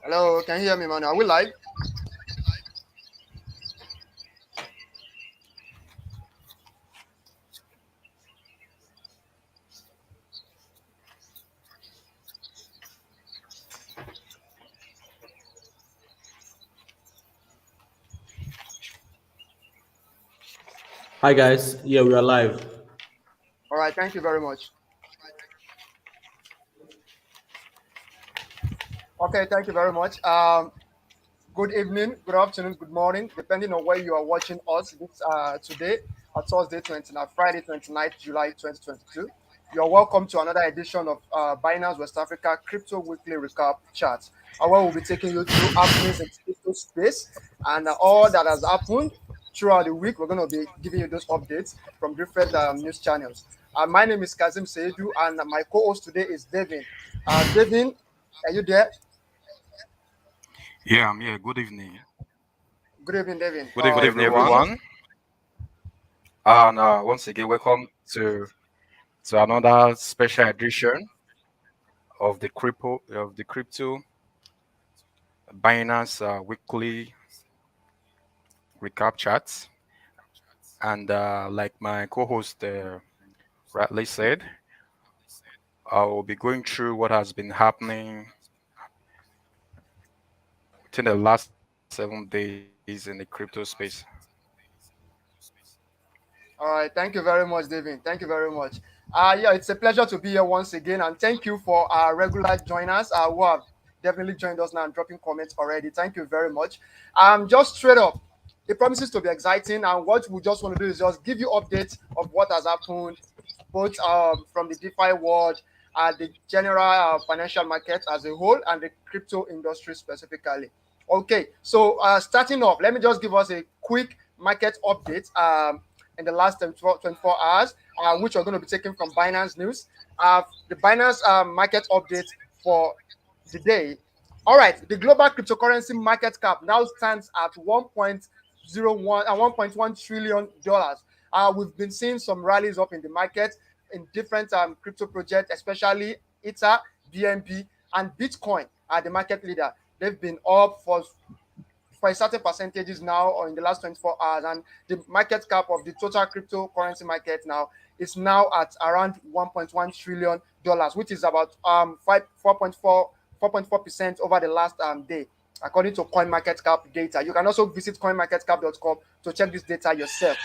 Hello, can you hear me, man? Are we live? Hi guys, yeah, we are live. All right, thank you very much. Okay, thank you very much. Good evening, good afternoon, good morning, depending on where you are watching us this today, Thursday 29, Friday 29th July 2022. You're welcome to another edition of Binance West Africa Crypto Weekly Recap Chat. Where we'll be taking you through happenings in crypto space and all that has happened throughout the week. We're going to be giving you those updates from different news channels. My name is Kazim Seidu, and my co-host today is Devin. Devin, are you there? Yeah, I'm here. Good evening. Good evening, Devin. Good evening, So everyone. And once again, welcome to another special edition of the crypto Binance weekly recap chat. And like my co-host rightly said, I will be going through what has been happening within the last 7 days in the crypto space. All right, thank you very much, David. Thank you very much. Yeah, it's a pleasure to be here once again, and thank you for our regular joiners who have definitely joined us now and dropping comments already. Thank you very much. Just straight up, it promises to be exciting, and what we just want to do is just give you updates of what has happened, both from the DeFi world, the general financial market as a whole, and the crypto industry specifically. Okay, so starting off, let me just give us a quick market update. In the last 24 hours, which we're going to be taking from Binance News. The Binance market update for the day. All right, the global cryptocurrency market cap now stands at 1.01 and 1.1 trillion dollars. We've been seeing some rallies up in the market in different crypto projects, especially Ether, BNB, and Bitcoin are the market leader. They've been up for a certain percentages now or in the last 24 hours, and the market cap of the total cryptocurrency market now is now at around 1.1 trillion dollars, which is about 4.4% over the last day, according to CoinMarketCap data. You can also visit coinmarketcap.com to check this data yourself.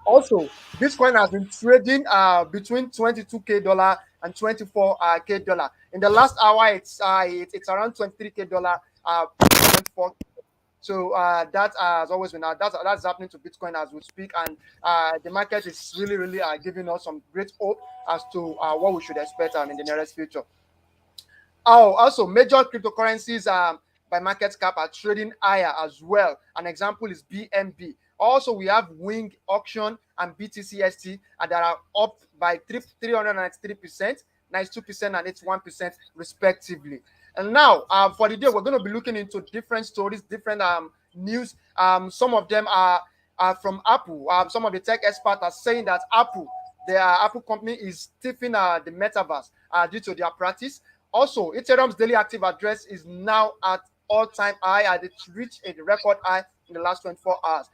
Also, Bitcoin has been trading between 22k dollar and 24k dollar. In the last hour, it's around 23k dollar, 24. So that has always been that's happening to Bitcoin as we speak, and the market is really giving us some great hope as to what we should expect in the nearest future. Oh, also major cryptocurrencies by market cap are trading higher as well. An example is BNB. Also, we have Wing Auction and BTCST that are up by 393%, 92%, and 81% respectively. And now, for the day, we're going to be looking into different stories, different news. Some of them are from Apple. Some of the tech experts are saying that the Apple company is stiffing the metaverse due to their practice. Also, Ethereum's daily active address is now at all-time high, and it reached a record high in the last 24 hours.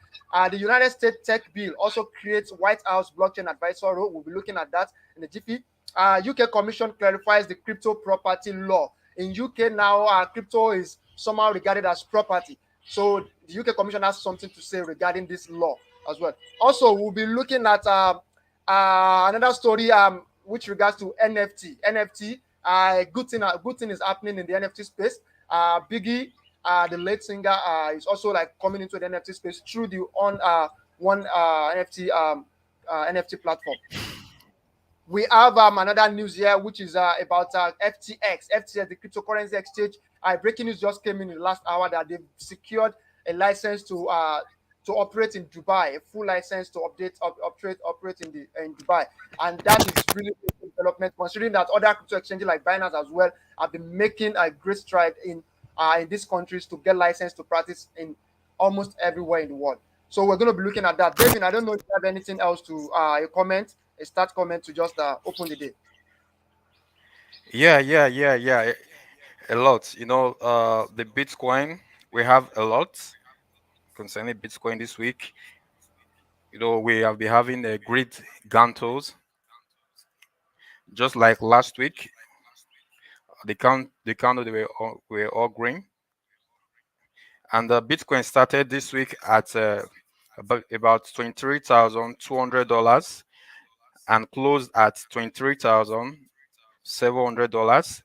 The United States tech bill also creates White House blockchain advisor role. We'll be looking at that in the jiffy. UK Commission clarifies the crypto property law. In UK now, crypto is somehow regarded as property. So the UK Commission has something to say regarding this law as well. Also, we'll be looking at another story which regards to NFT. NFT, good thing is happening in the NFT space. Biggie, the late singer, is also like coming into the NFT space through the one NFT platform. We have another news here, which is about FTX. FTX, the cryptocurrency exchange. Breaking news just came in the last hour that they've secured a license to operate in Dubai, a full license to operate in Dubai, and that is really a good development. Considering that other crypto exchanges like Binance as well have been making a great stride in these countries to get license to practice in almost everywhere in the world. So we're going to be looking at that. David, I don't know if you have anything else to a start comment to just open the day. Yeah. A lot. The Bitcoin, we have a lot concerning Bitcoin this week. We have been having a great Gantos, just like last week. The candle they were all green, and the Bitcoin started this week at about $23,200 and closed at $23,700,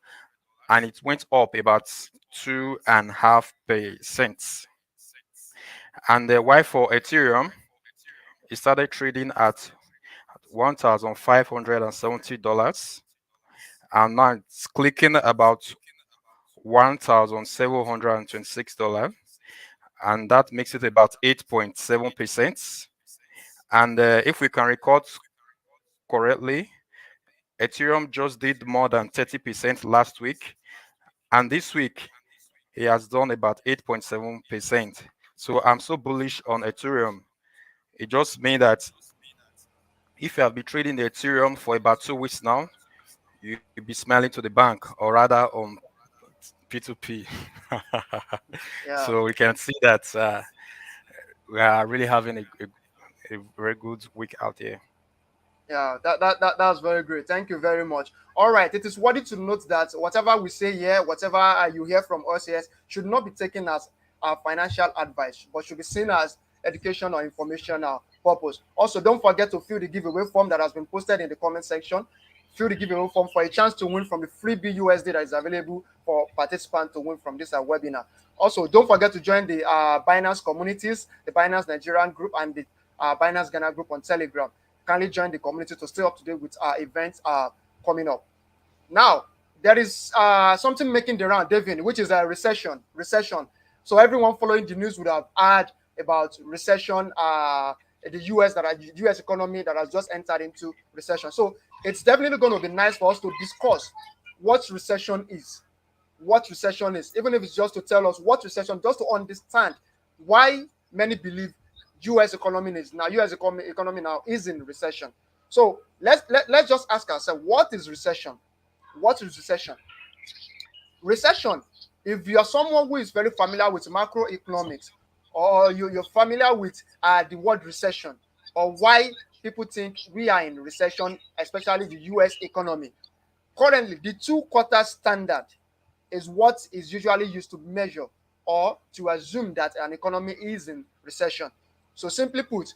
and it went up about 2.5%. And why for Ethereum, it started trading at $1,570, and now it's clicking about $1,726, and that makes it about 8.7%. And if we can record correctly, Ethereum just did more than 30% last week, and this week he has done about 8.7%. So I'm so bullish on Ethereum. It just means that if you have been trading the Ethereum for about 2 weeks now, you'll be smiling to the bank, or rather on P2P. Yeah. So we can see that we are really having a very good week out here. Yeah, that's very great. Thank you very much. All right, it is worthy to note that whatever we say here, whatever you hear from us here, should not be taken as financial advice, but should be seen as education or informational purpose. Also, don't forget to fill the giveaway form that has been posted in the comment section. Fill the giveaway form for a chance to win from the free BUSD that is available for participants to win from this webinar. Also, don't forget to join the Binance communities, the Binance Nigerian group, and the Binance Ghana group on Telegram. Kindly join the community to stay up to date with our events coming up. Now, there is something making the round, Devin, which is a recession. Recession. So everyone following the news would have heard about recession, the US economy that has just entered into recession. So it's definitely going to be nice for us to discuss what recession is. What recession is, even if it's just to tell us what recession, just to understand why many believe US economy now is in recession. So let's just ask ourselves, what is recession? What is recession? Recession, if you're someone who is very familiar with macroeconomics, or you're familiar with the word recession, or why people think we are in recession, especially the US economy. Currently, the 2-quarter standard is what is usually used to measure or to assume that an economy is in recession. So simply put,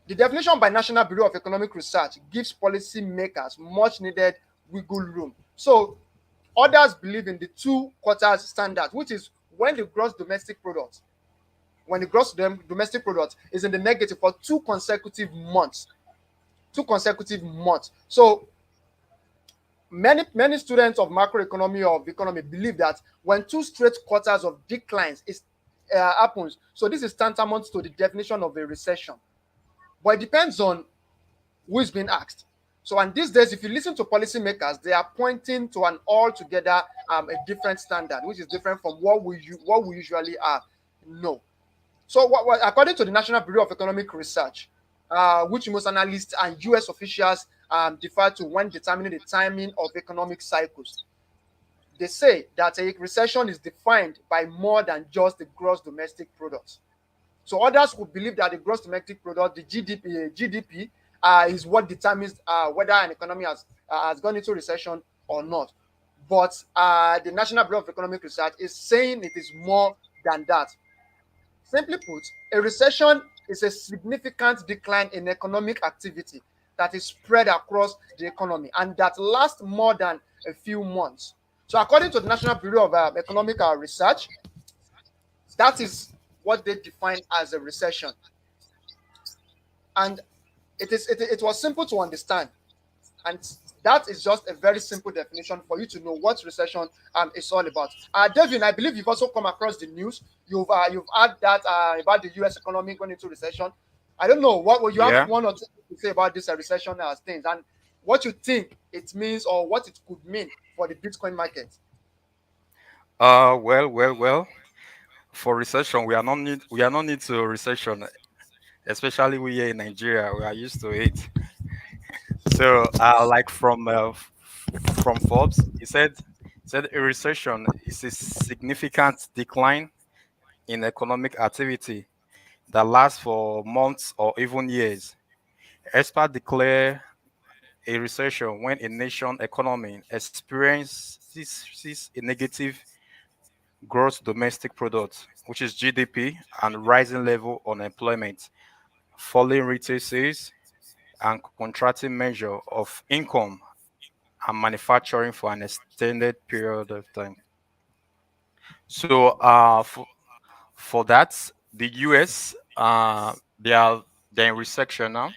the definition by National Bureau of Economic Research gives policymakers much needed wiggle room. So others believe in the 2-quarters standard, which is when the gross domestic product is in the negative for 2 consecutive months. 2 consecutive months. So many students of macroeconomy or of economy believe that when 2 straight quarters of declines happens, so this is tantamount to the definition of a recession. But it depends on who is being asked. So, and these days, if you listen to policymakers, they are pointing to an altogether a different standard, which is different from what we usually know. So, according to the National Bureau of Economic Research, which most analysts and US officials defer to when determining the timing of economic cycles, they say that a recession is defined by more than just the gross domestic product. So others would believe that the gross domestic product, the GDP, is what determines whether an economy has gone into recession or not. But the National Bureau of Economic Research is saying it is more than that. Simply put, a recession is a significant decline in economic activity that is spread across the economy and that lasts more than a few months. So according to the National Bureau of Economic Research, that is what they define as a recession. And it was simple to understand. And that is just a very simple definition for you to know what recession is all about. Devin, I believe you've also come across the news. You've heard that about the US economy going into recession. I don't know, what will you have one or two to say about this recession things and what you think it means or what it could mean for the Bitcoin market? Well. For recession, we are not need to recession, especially we here in Nigeria. We are used to it. So, like from Forbes, he said Said a recession is a significant decline in economic activity that lasts for months or even years. Experts declare a recession when a nation economy experiences a negative gross domestic product, which is GDP, and rising level unemployment, falling retail sales, and contracting measure of income and manufacturing for an extended period of time. So, for that, the US, they're in recession now,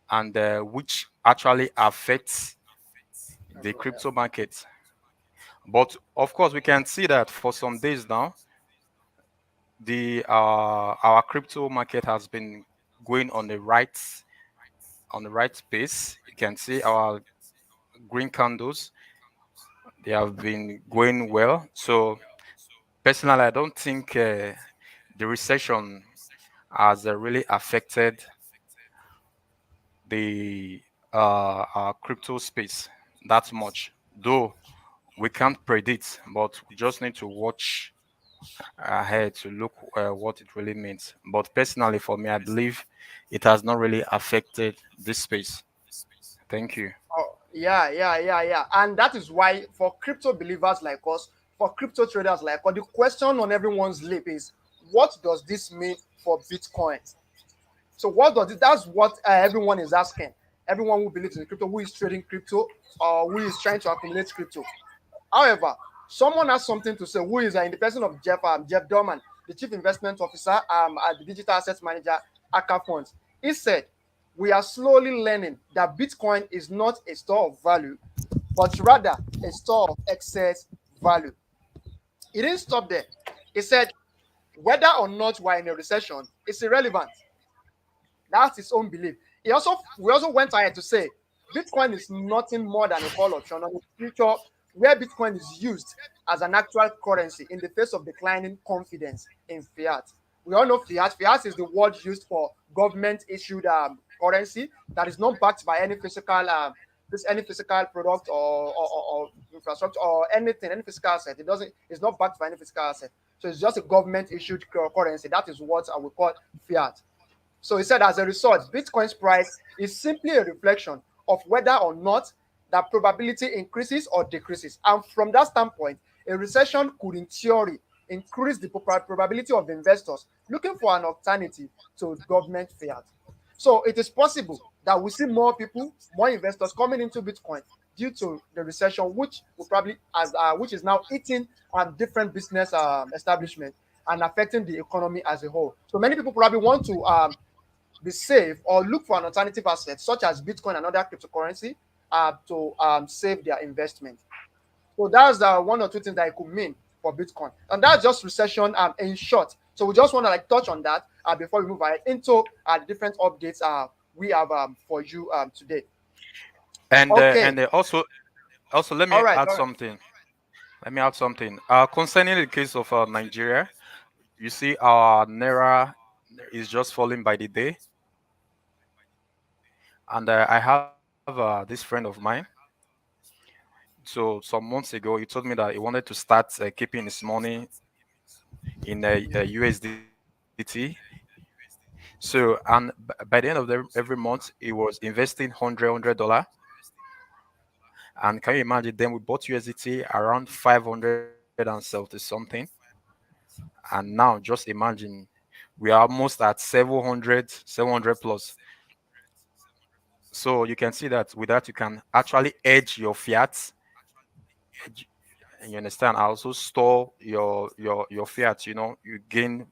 and which actually affects the crypto market. But of course, we can see that for some days now, the our crypto market has been going on the right pace. You can see our green candles; they have been going well. So personally, I don't think the recession has really affected the crypto space that much. Though we can't predict, but we just need to watch ahead to look what it really means. But personally, for me, I believe it has not really affected this space. Thank you. Oh, yeah. And that is why for crypto believers like us, for crypto traders like us, the question on everyone's lip is, what does this mean for Bitcoin? So what does it? That's what everyone is asking. Everyone who believes in crypto, who is trading crypto, or who is trying to accumulate crypto. However, someone has something to say. Who is in the person of Jeff Dorman, the chief investment officer at the digital assets manager Akka Funds. He said, "We are slowly learning that Bitcoin is not a store of value, but rather a store of excess value." He didn't stop there. He said, "Whether or not we're in a recession is irrelevant." That's his own belief. We also went ahead to say Bitcoin is nothing more than a call option on a future where Bitcoin is used as an actual currency in the face of declining confidence in fiat. We all know fiat. Fiat is the word used for government issued currency that is not backed by any physical product or infrastructure or anything, any physical asset. It's not backed by any physical asset. So it's just a government issued currency. That is what I would call fiat. So he said, as a result, Bitcoin's price is simply a reflection of whether or not that probability increases or decreases. And from that standpoint, a recession could, in theory, increase the probability of investors looking for an alternative to government fiat. So it is possible that we see more people, more investors coming into Bitcoin due to the recession, which will probably which is now eating different business establishments and affecting the economy as a whole. So many people probably want to be safe or look for an alternative asset such as Bitcoin and other cryptocurrency to save their investment. So that's one or two things that it could mean for Bitcoin, and that's just recession in short. So we just want to like touch on that before we move ahead into different updates we have for you today. Okay, And also let all me right, add all right. something. Let me add something. Concerning the case of Nigeria, you see our naira is just falling by the day, and I have this friend of mine. So some months ago, he told me that he wanted to start keeping his money in USDT. So, and by the end of every month, he was investing $100. And can you imagine? Then we bought USDT around 570 something, and now just imagine we are almost at 700 plus. So you can see that with that you can actually edge your fiat. edge- And you understand? I also store your fiat. You know, you gain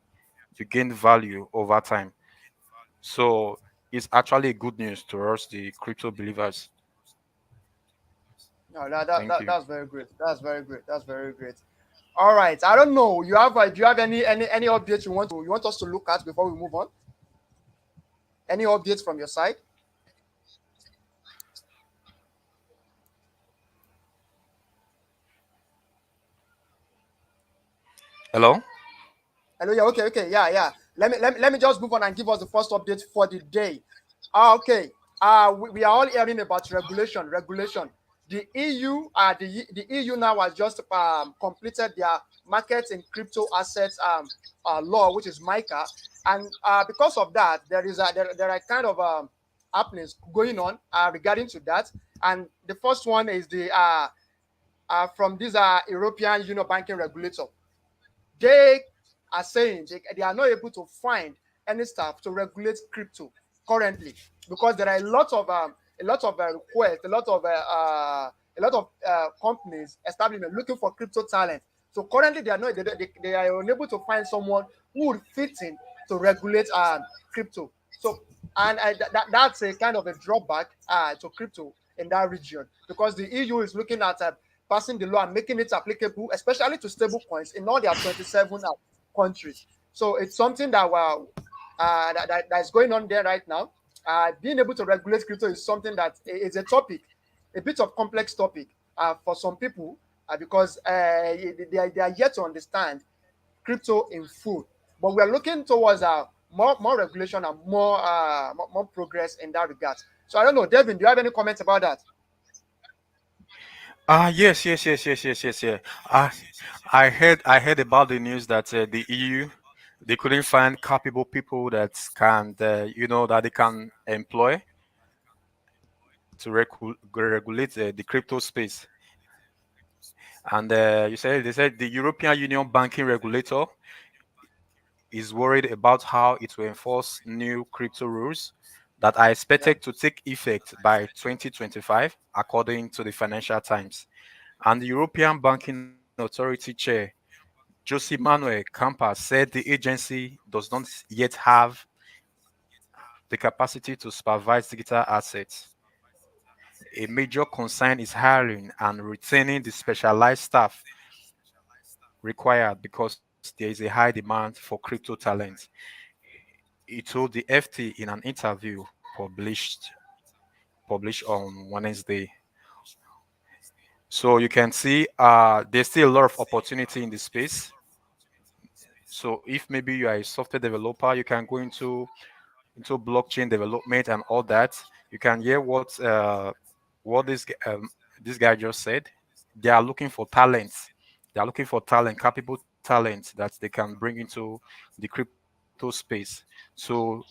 value over time. So it's actually good news to us, the crypto believers. No, Thank you. that's very great. That's very great. That's very great. All right. I don't know. Do you have any updates you want us to look at before we move on? Any updates from your side? Hello. Hello. Yeah. Okay. Yeah. Let me just move on and give us the first update for the day. Okay. We are all hearing about regulation. The EU, the EU now has just completed their markets in crypto assets law, which is MiCA, and because of that, there are kind of happenings going on regarding to that. And the first one is the from this European Union banking regulator. They are saying they are not able to find any staff to regulate crypto currently, because there are a lot of requests, a lot of companies, establishment looking for crypto talent. So currently they are not they are unable to find someone who would fit in to regulate crypto. So and that's a kind of a drawback to crypto in that region, because the EU is looking at passing the law and making it applicable, especially to stable coins in all their 27 countries. So it's something that that is going on there right now. Being able to regulate crypto is something that is a topic, a bit of complex topic for some people, because they are yet to understand crypto in full. But we are looking towards more regulation and more progress in that regard. So I don't know, Devin, do you have any comments about that? Yes. I heard about the news that the EU, they couldn't find capable people that can that they can employ to regulate the crypto space. And they said the European Union banking regulator is worried about how it will enforce new crypto rules that are Yeah. expected to take effect by 2025, according to the Financial Times. And the European Banking Authority chair, Jose Manuel Campa, said the agency does not yet have the capacity to supervise digital assets. A major concern is hiring and retaining the specialized staff required because there is a high demand for crypto talent. He told the FT in an interview published published on Wednesday. So you can see there's still a lot of opportunity in this space. So if maybe you are a software developer, you can go into blockchain development and all that. You can hear what this guy just said. They are looking for talents. They are looking for talent, capable talent that they can bring into the crypto space. So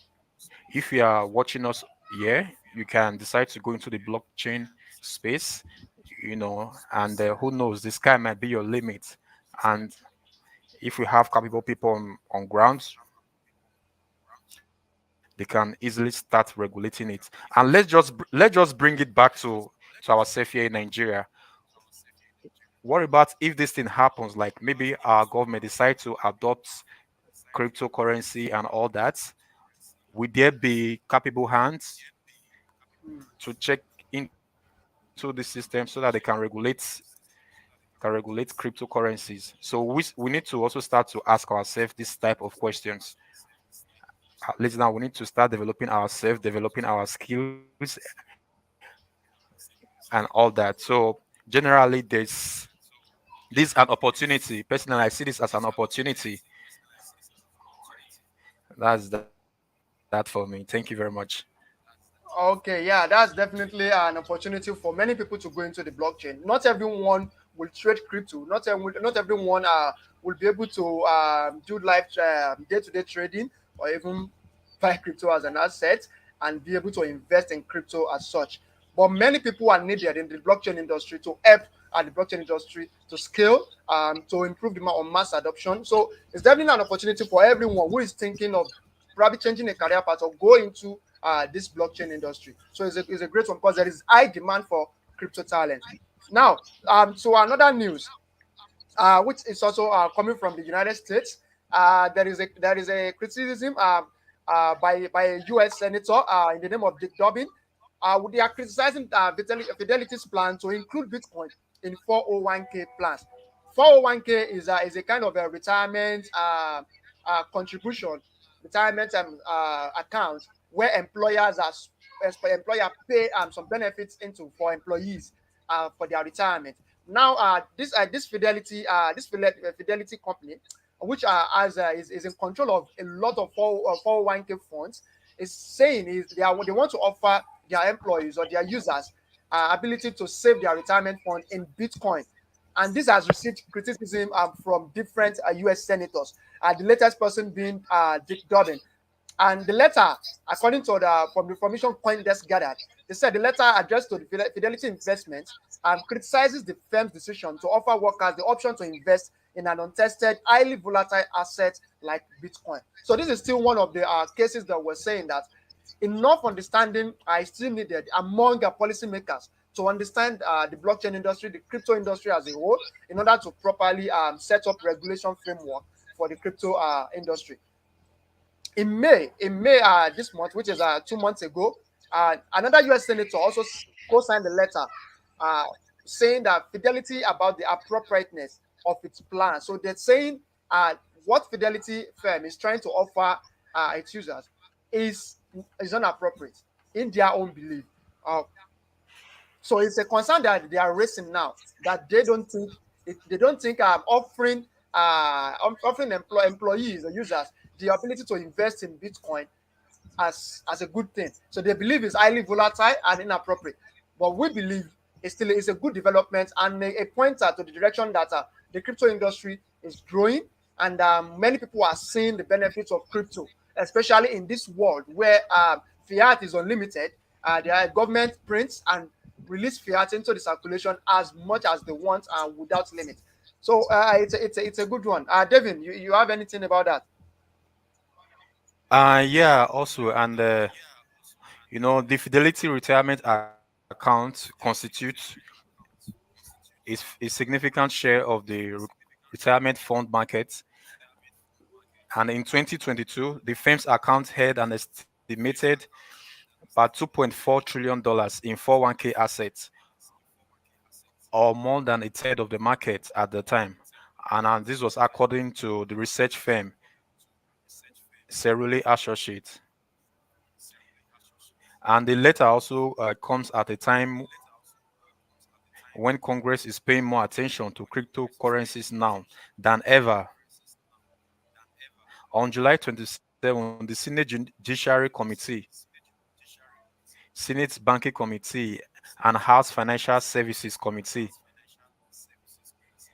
if you are watching us here, you can decide to go into the blockchain space, and who knows, the sky might be your limit. And if we have capable people on ground, they can easily start regulating it. And let's just bring it back to ourselves here in Nigeria. What about if this thing happens, like maybe our government decide to adopt cryptocurrency and all that? Would there be capable hands Mm. to check into the system so that they can regulate cryptocurrencies? So we need to also start to ask ourselves this type of questions. At least now we need to start developing ourselves, developing our skills and all that. So generally this an opportunity. Personally, I see this as an opportunity. That's that for me. Thank you very much. Okay, yeah, that's definitely an opportunity for many people to go into the blockchain. Not everyone will trade crypto. Not everyone will be able to do live day-to-day trading, or even buy crypto as an asset and be able to invest in crypto as such. But many people are needed in the blockchain industry to help the blockchain industry to scale, to improve the on mass adoption. So it's definitely an opportunity for everyone who is thinking of probably changing a career path or go into this blockchain industry. So it's a great one because there is high demand for crypto talent. Now, so another news, which is also coming from the United States. There is a criticism by a U.S. senator in the name of Dick Durbin. They are criticizing Fidelity's plan to include Bitcoin in 401k plans. 401k is a kind of a retirement contribution, retirement account where employer pay some benefits into for employees for their retirement. Now, this Fidelity company, which is in control of a lot of 401k funds, is saying is they want to offer their employees or their users ability to save their retirement fund in Bitcoin. And this has received criticism from different US senators. The latest person being Dick Durbin. And the letter, according to the from the information CoinDesk gathered, they said the letter addressed to the Fidelity Investments criticizes the firm's decision to offer workers the option to invest in an untested, highly volatile asset like Bitcoin. So this is still one of the cases that we're saying that enough understanding is still needed among policymakers to understand the blockchain industry, the crypto industry as a whole, in order to properly set up regulation framework for the crypto industry. In May this month, which is 2 months ago, another US senator also co-signed a letter uh, saying that Fidelity about the appropriateness of its plan. So they're saying what Fidelity firm is trying to offer its users is inappropriate in their own belief. Uh, so it's a concern that they are raising now that they don't think offering employees or users the ability to invest in Bitcoin as a good thing. So they believe it's highly volatile and inappropriate. But we believe it's still is a good development and a pointer to the direction that the crypto industry is growing, and many people are seeing the benefits of crypto, especially in this world where fiat is unlimited. The government prints and release fiat into the circulation as much as they want and without limit. So it's a good one. Devin, you have anything about that? Yeah, also, and the Fidelity retirement account constitutes a significant share of the retirement fund market. And in 2022, the firm's account had an estimated about $2.4 trillion in 401k assets, or more than a third of the market at the time. And this was according to the research firm Cerulli Associates. And the letter also comes at a time when Congress is paying more attention to cryptocurrencies now than ever. On July 27, the Senate Judiciary Committee, Senate Banking Committee, and House Financial Services Committee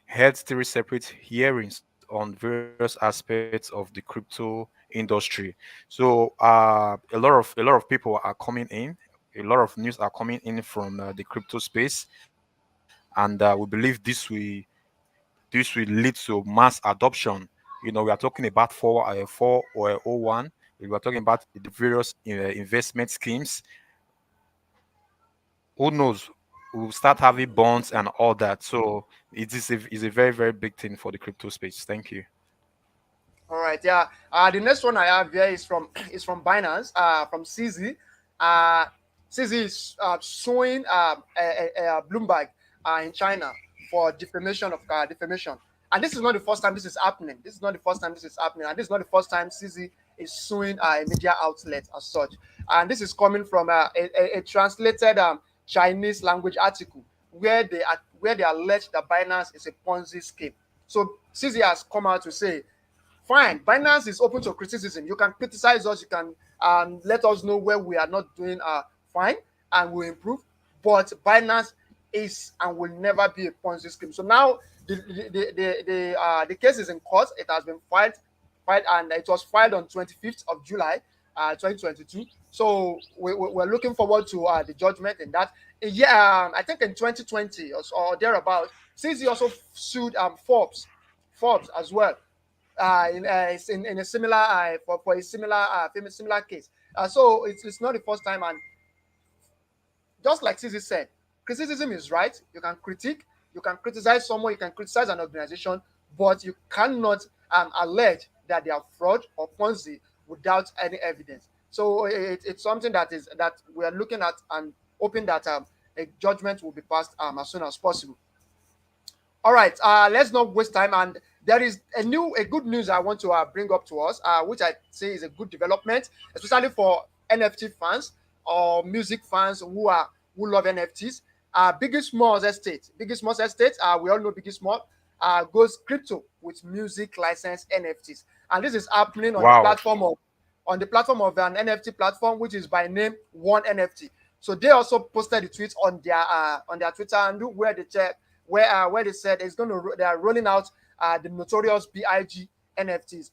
held three separate hearings on various aspects of the crypto industry. So a lot of people are coming in. A lot of news are coming in from the crypto space, and we believe this will lead to mass adoption. We are talking about four or oh 01. We are talking about the various investment schemes. Who knows? We'll start having bonds and all that. So is a very, very big thing for the crypto space. Thank you. All right, yeah. The next one I have here is from is from Binance, from CZ. CZ is suing Bloomberg in China for defamation. And this is not the first time this is happening. This is not the first time this is happening, and this is not the first time CZ is suing a media outlet as such. And this is coming from a translated Chinese language article where they allege that Binance is a Ponzi scheme. So CZ has come out to say, fine, Binance is open to criticism. You can criticize us, you can let us know where we are not doing fine and we'll improve. But Binance is and will never be a Ponzi scheme. So now the case is in court. It has been filed, and it was filed on 25th of July 2022. So we're looking forward to the judgment in that. Yeah, I think in 2020 or thereabout, since he also sued Forbes as well, in a similar for a similar case. So it's not the first time, and just like Cici said, criticism is right. You can critique, you can criticize someone, you can criticize an organization, but you cannot allege that they are fraud or Ponzi without any evidence. So it's something that we are looking at and hoping that a judgment will be passed as soon as possible. All right, let's not waste time. And there is a good news I want to bring up to us, which I say is a good development, especially for NFT fans or music fans who love NFTs. Biggie Smalls Estate, we all know Biggie Small, goes crypto with music license NFTs, and this is happening on Wow. the platform of an NFT platform which is by name One NFT. So they also posted the tweets on their Twitter handle where they check where they said they are rolling out the notorious Big NFTs.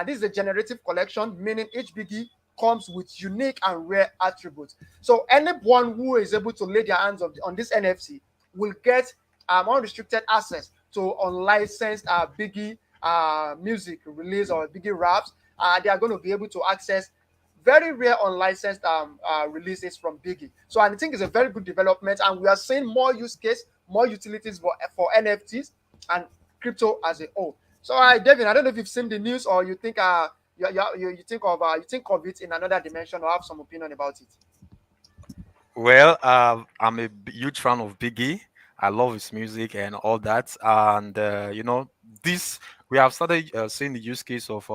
This is a generative collection, meaning each Biggie comes with unique and rare attributes. So anyone who is able to lay their hands on this NFT will get unrestricted access to unlicensed Biggie music release or Biggie raps. They are going to be able to access very rare unlicensed releases from Biggie. So I think it's a very good development, and we are seeing more use case, more utilities for NFTs and crypto as a whole. So, Devin, I don't know if you've seen the news or you think you think of it in another dimension or have some opinion about it. Well, I'm a huge fan of Biggie. I love his music and all that. And this we have started seeing the use case of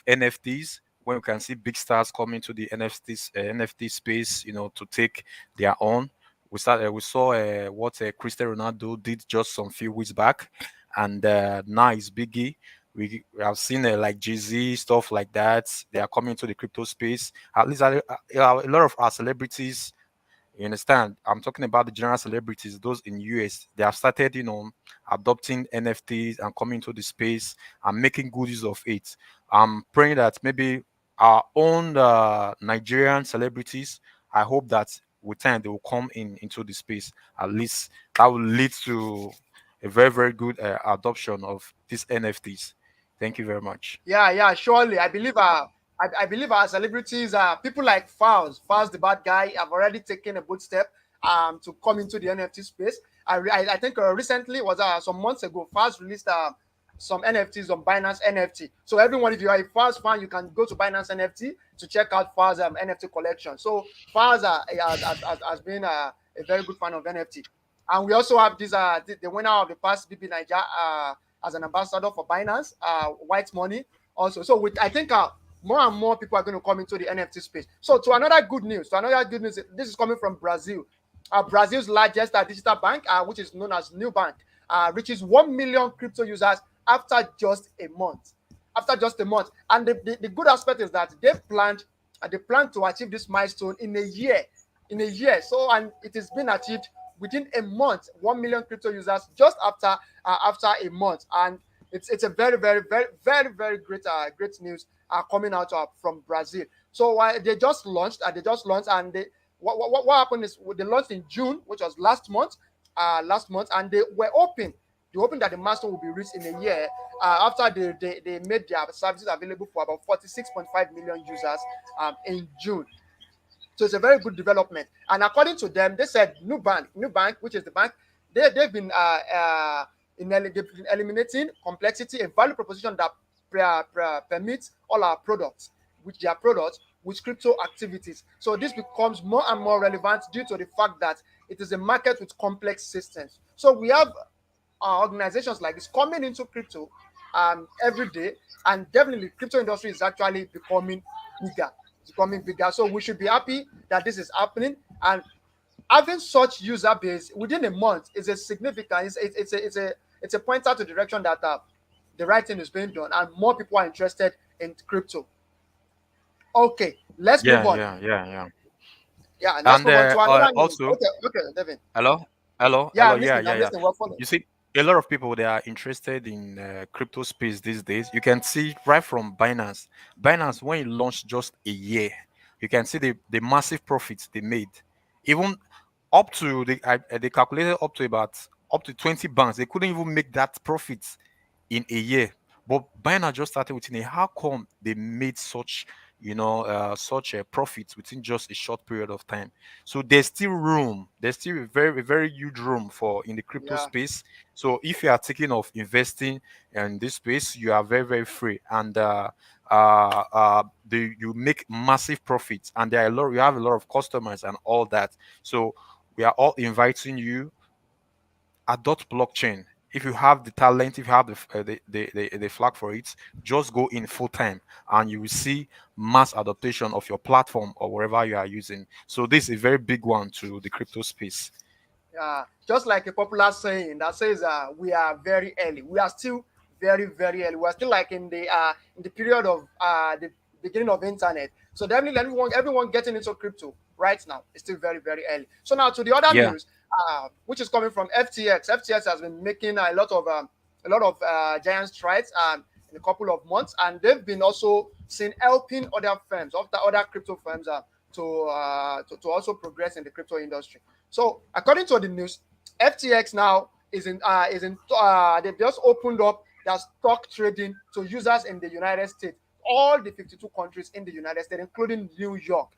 NFTs when we can see big stars coming to the NFT space, to take their own. We saw what Cristiano Ronaldo did just some few weeks back, and now it's Biggie. We have seen like Jay-Z stuff like that. They are coming to the crypto space. At least a lot of our celebrities, you understand? I'm talking about the general celebrities, those in US. They have started, adopting NFTs and coming to the space and making good use of it. I'm praying that maybe our own Nigerian celebrities, I hope that with time they will come into the space. At least that will lead to a very, very good adoption of these NFTs. Thank you very much. Yeah, surely. I believe our celebrities, people like Fowls the bad guy, have already taken a good step to come into the NFT space. I think recently was some months ago, Fowls released some NFTs on Binance NFT. So everyone, if you are a Fowls fan, you can go to Binance NFT to check out Fowls NFT collection. So Fowls has been a very good fan of NFT. And we also have the winner of the past BB Niger as an ambassador for Binance, White Money also. So I think more and more people are going to come into the NFT space. So to another good news, this is coming from Brazil. Brazil's largest digital bank, which is known as Nubank, reaches 1 million crypto users after just a month. And the good aspect is that they plan to achieve this milestone in a year. So, and it has been achieved within a month. 1 million crypto users just after a month, and it's a very, very, very, very, very great news coming out from Brazil. So they just launched, and what happened is they launched in June, which was last month, and they were hoping that the milestone will be reached in a year after they made their services available for about 46.5 million users in June. So it's a very good development. And according to them, they said Nubank, which is the bank, they've been eliminating complexity, a value proposition that permits all our products, with crypto activities. So this becomes more and more relevant due to the fact that it is a market with complex systems. So we have organizations like this coming into crypto every day, and definitely crypto industry is actually becoming bigger. So we should be happy that this is happening, and having such user base within a month is a significant. It's a pointer to the direction that the right thing is being done, and more people are interested in crypto. Okay, let's move Yeah, on. yeah, yeah, yeah. Yeah, let's And move on to another news. also, Okay, Devin. hello, hello, Yeah, hello. I'm Yeah, listening. yeah, I'm yeah. listening. What follow? You see, a lot of people they are interested in crypto space these days. You can see right from Binance. Binance, when it launched just a year, you can see the massive profits they made. Even up to they calculated up to 20 banks. They couldn't even make that profit in a year. But Binance just started within a. How come they made such a profit within just a short period of time? So there's still room. There's still a very huge room for in the crypto Yeah, space. So if you are thinking of investing in this space, you are very, very free, and you make massive profits, and you have a lot of customers and all that. So we are all inviting you, adopt blockchain. If you have the talent, if you have the flag for it, just go in full time, and you will see mass adaptation of your platform or wherever you are using. So this is a very big one to the crypto space. yeah. Just like a popular saying that says, "We are very early. We are still very, very early. We are still like in the period of the beginning of internet." So definitely everyone getting into crypto right now. It's still very, very early. So now to the other Yeah. news, which is coming from FTX. FTX has been making a lot of giant strides in a couple of months, and they've been also seen helping other firms, other crypto firms, to also progress in the crypto industry. So according to the news, FTX now they've just opened up their stock trading to users in the United States, all the 52 countries in the United States, including New York.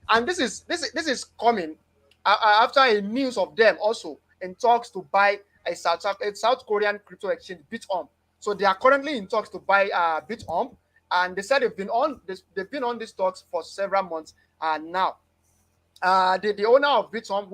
And this is coming after a news of them also in talks to buy a South Korean crypto exchange, Bittrex. So they are currently in talks to buy Bittrex, and they said they've been on these talks for several months now. The owner of Bittrex,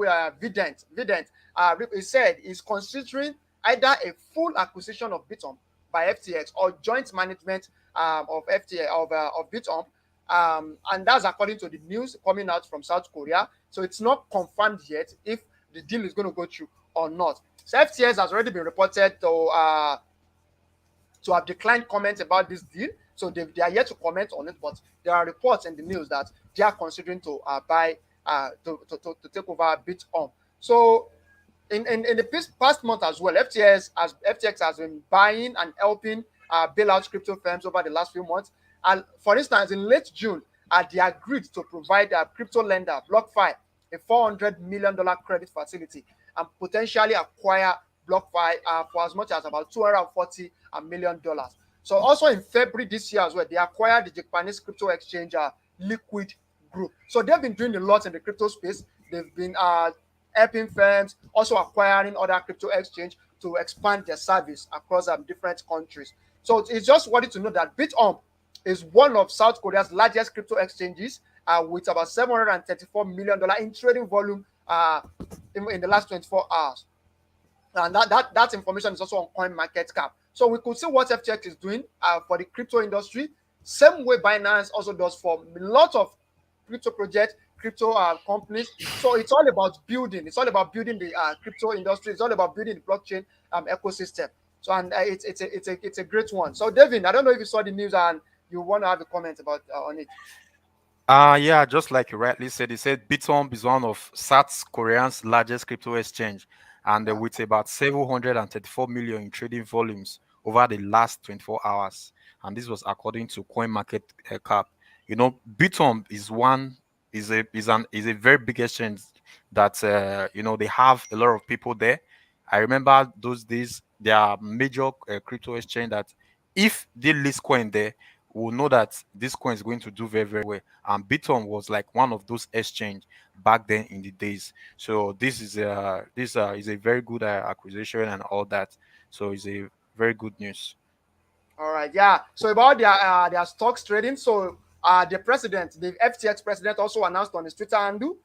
he said is considering either a full acquisition of Bittrex by FTX or joint management of FTX of Bittrex. And that's according to the news coming out from South Korea. So it's not confirmed yet if the deal is going to go through or not. So FTX has already been reported to have declined comments about this deal. So they are yet to comment on it, but there are reports in the news that they are considering to buy to take over Bittrex. So in the past month as well, FTX has been buying and helping bail out crypto firms over the last few months. And for instance, in late June, they agreed to provide a crypto lender, BlockFi, a $400 million credit facility and potentially acquire BlockFi for as much as about $240 million. So also in February this year as well, they acquired the Japanese crypto exchange Liquid Group. So they've been doing a lot in the crypto space. They've been helping firms, also acquiring other crypto exchange to expand their service across different countries. So it's just wanted to know that Bittrex is one of South Korea's largest crypto exchanges with about $734 million in trading volume in the last 24 hours. And that information is also on CoinMarketCap. So we could see what FTX is doing for the crypto industry. Same way Binance also does for a lot of crypto projects, crypto companies. So it's all about building. It's all about building the crypto industry. It's all about building the blockchain ecosystem. So and it's a great one. So Devin, I don't know if you saw the news and you want to have a comment about on it. Yeah, just like you rightly said, he said Bittrex is one of South Korea's largest crypto exchange, and Yeah. with about 734 million in trading volumes over the last 24 hours. And this was according to CoinMarketCap. Bittrex is a very big exchange that they have a lot of people there. I remember those days there are major crypto exchange that if they list coin there, will know that this coin is going to do very, very well. And Bittrex was like one of those exchange back then in the days. So this is a very good acquisition and all that. So it's a very good news. All right, yeah. So about their stocks trading, so the FTX president, also announced on his Twitter handle,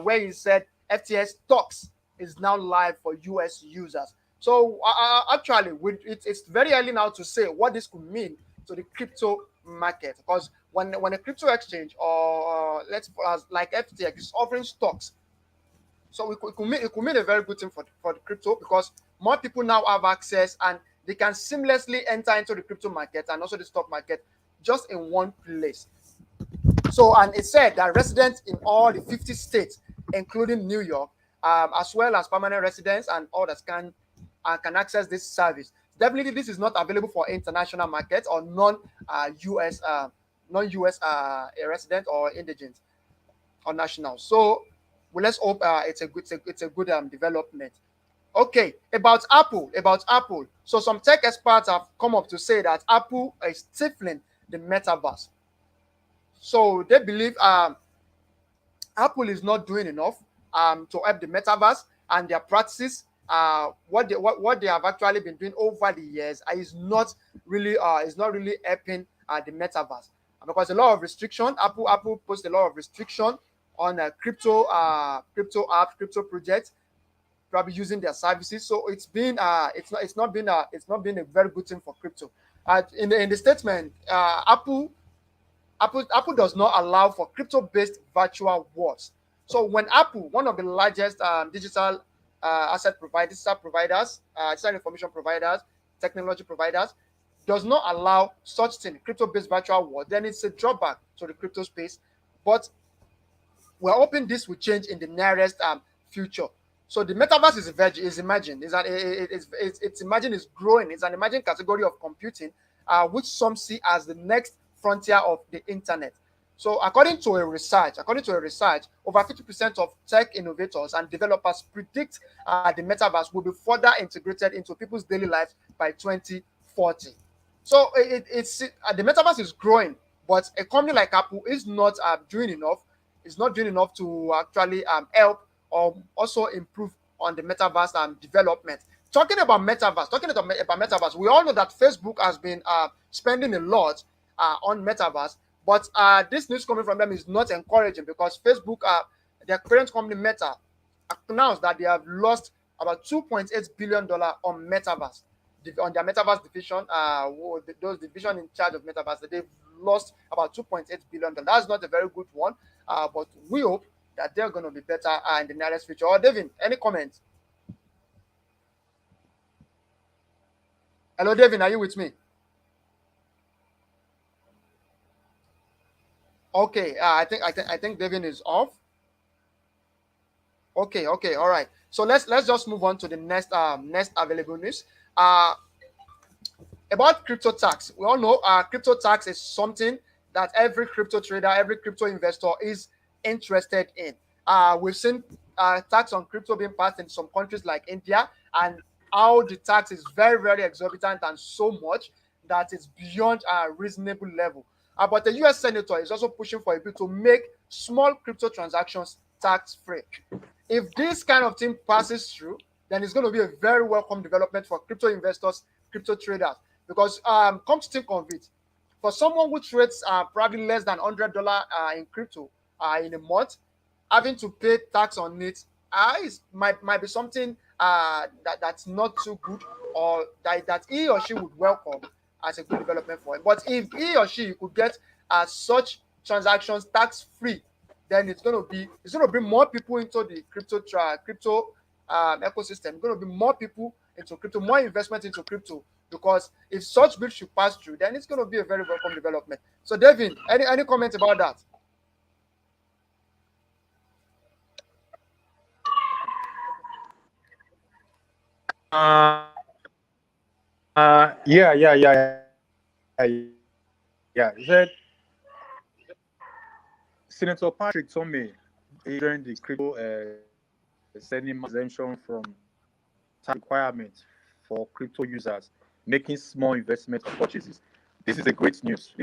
where he said FTX stocks is now live for US users. So actually, it's very early now to say what this could mean to the crypto market, because when a crypto exchange or like FTX is offering stocks, so it could mean a very good thing for the crypto, because more people now have access and they can seamlessly enter into the crypto market and also the stock market just in one place. So, and it said that residents in all the 50 states, including New York, as well as permanent residents and others can access this service. Definitely, this is not available for international markets or non-US resident or indigent or national. So, well, let's hope it's a good development. Okay, about Apple. So some tech experts have come up to say that Apple is stifling the metaverse. So they believe Apple is not doing enough to help the metaverse, and their practices, what they have actually been doing over the years, is not really helping the metaverse. Because a lot of restriction, Apple puts a lot of restriction on crypto apps, crypto projects, probably using their services. So it's not been a very good thing for crypto. In the statement, Apple does not allow for crypto-based virtual worlds. So when Apple, one of the largest digital digital information providers, technology providers, does not allow such thing, crypto-based virtual world, then it's a drawback to the crypto space. But we're hoping this will change in the nearest future. So the metaverse is emerging. It's emerging, is growing. It's an emerging category of computing, which some see as the next frontier of the internet. So according to a research, over 50% of tech innovators and developers predict the metaverse will be further integrated into people's daily lives by 2040. So the metaverse is growing, but a company like Apple is not doing enough. It's not doing enough to actually help or also improve on the metaverse development. Talking about metaverse, we all know that Facebook has been spending a lot on metaverse, but this news coming from them is not encouraging, because Facebook, their parent company Meta, announced that they have lost about $2.8 billion on metaverse, on their metaverse division. Those division in charge of metaverse, they've lost about $2.8 billion. That's not a very good one, but we hope that they're going to be better in the nearest future. Or Devin, any comments? Hello, Devin, are you with me? Okay, I think Devin is off. Okay, all right. So let's just move on to the next available news. About crypto tax. We all know crypto tax is something that every crypto trader, every crypto investor is interested in. We've seen tax on crypto being passed in some countries like India, and how the tax is very, very exorbitant and so much that it's beyond a reasonable level. But the US Senator is also pushing for a bill to make small crypto transactions tax free. If this kind of thing passes through, then it's going to be a very welcome development for crypto investors, crypto traders. Because come to think of it, for someone who trades probably less than $100 in crypto in a month, having to pay tax on it might be something that's not too good, or that he or she would welcome as a good development for him. But if he or she could get such transactions tax free, then it's going to bring more people into the crypto ecosystem. It's going to be more people into crypto, more investment into crypto. Because if such bill should pass through, then it's going to be a very welcome development. So, Devin, any comments about that? Yeah. He said Senator Patrick Tomei during the crypto sending exemption from tax requirements for crypto users making small investment purchases. This is a great news.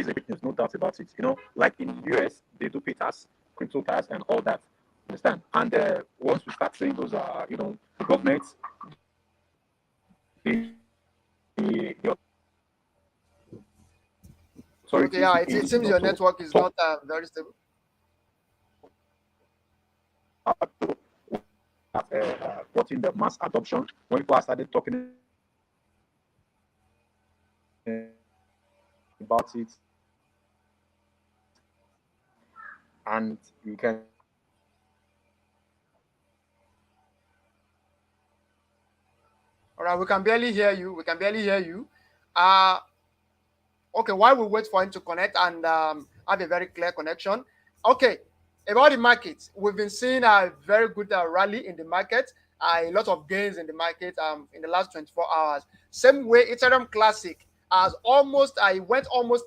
No doubt about it. Like in the US, they do pay tax, crypto tax, and all that. Understand? And once we start seeing those, the government, the Okay, yeah, it seems your network is not very stable. What in the mass adoption when people started talking about it, and you can all right, we can barely hear you. Okay, while we wait for him to connect and have a very clear connection. Okay, about the market, we've been seeing a very good rally in the market, a lot of gains in the market in the last 24 hours. Same way, Ethereum Classic went almost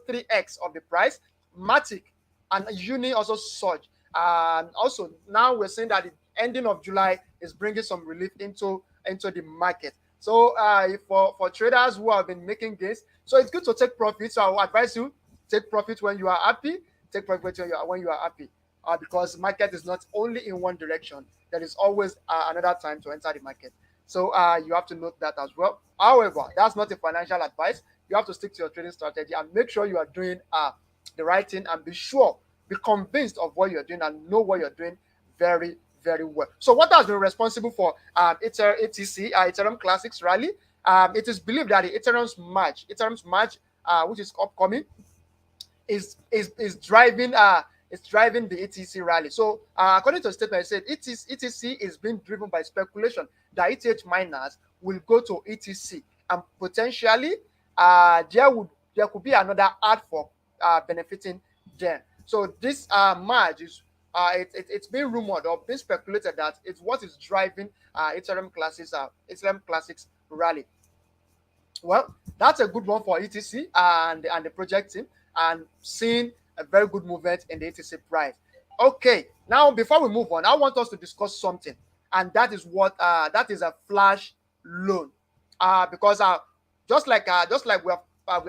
3x of the price. Matic and Uni also surged. Also, now we're seeing that the ending of July is bringing some relief into the market. So for traders who have been making gains, so it's good to take profit. So I will advise you, take profit when you are happy. Take profit when you are happy, because market is not only in one direction. There is always another time to enter the market. So you have to note that as well. However, that's not a financial advice. You have to stick to your trading strategy and make sure you are doing the right thing, and be convinced of what you're doing, and know what you're doing very, very well. So what has been responsible for Ethereum Classics rally? It is believed that the Ethereum's March, which is upcoming, is driving the ETC rally. So according to the statement, it said ETC is being driven by speculation that ETH miners will go to ETC, and potentially there could be another art form benefiting them. So this merge is it's been rumored or been speculated that it's what is driving Ethereum Classics rally. Well, that's a good one for ETC and the project team, and seeing a very good movement in the ETC price. Okay, now before we move on, I want us to discuss something, and that is what that is a flash loan. Because just like we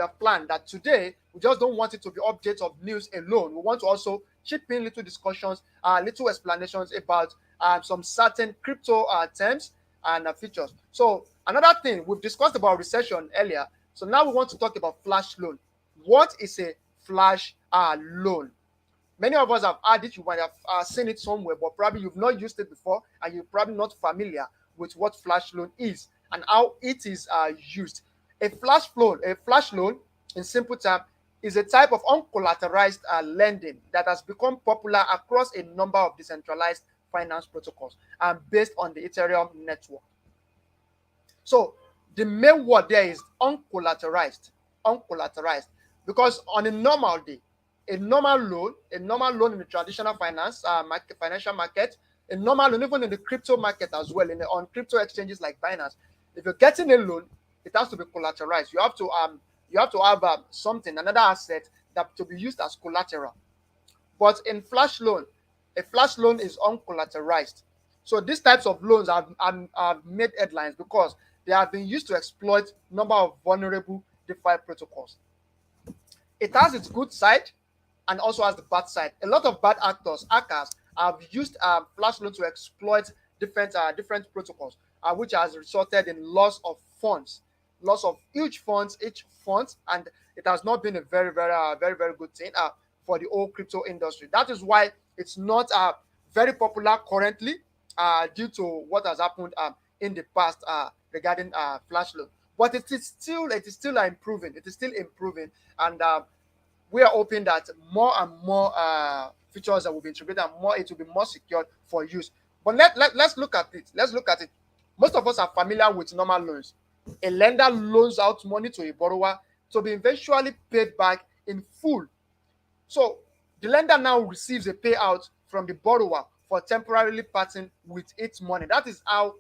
have planned that today, we just don't want it to be updates of news alone. We want to also chip in little discussions, little explanations about some certain crypto terms and features. So another thing, we've discussed about recession earlier. So now we want to talk about flash loan. What is a flash loan? Many of us have heard it, you might have seen it somewhere, but probably you've not used it before, and you're probably not familiar with what flash loan is and how it is used. A flash loan, in simple terms, is a type of uncollateralized lending that has become popular across a number of decentralized finance protocols and based on the Ethereum network. So the main word there is uncollateralized, because on a normal day, a normal loan in the traditional financial market, a normal loan even in the crypto market as well, on crypto exchanges like Binance, if you're getting a loan, it has to be collateralized. You have to have something, another asset that to be used as collateral. But in flash loan, a flash loan is uncollateralized. So these types of loans have made headlines because they have been used to exploit number of vulnerable DeFi protocols. It has its good side and also has the bad side. A lot of bad hackers have used flash loan to exploit different protocols, which has resulted in loss of huge funds, and it has not been a very good thing for the whole crypto industry. That is why it's not very popular currently, due to what has happened in the past regarding flash loan. But it is still improving. It is still improving, and we are hoping that more and more features that will be integrated, and it will be more secured for use. But let's look at it. Most of us are familiar with normal loans. A lender loans out money to a borrower to be eventually paid back in full. So the lender now receives a payout from the borrower for temporarily parting with its money. That is how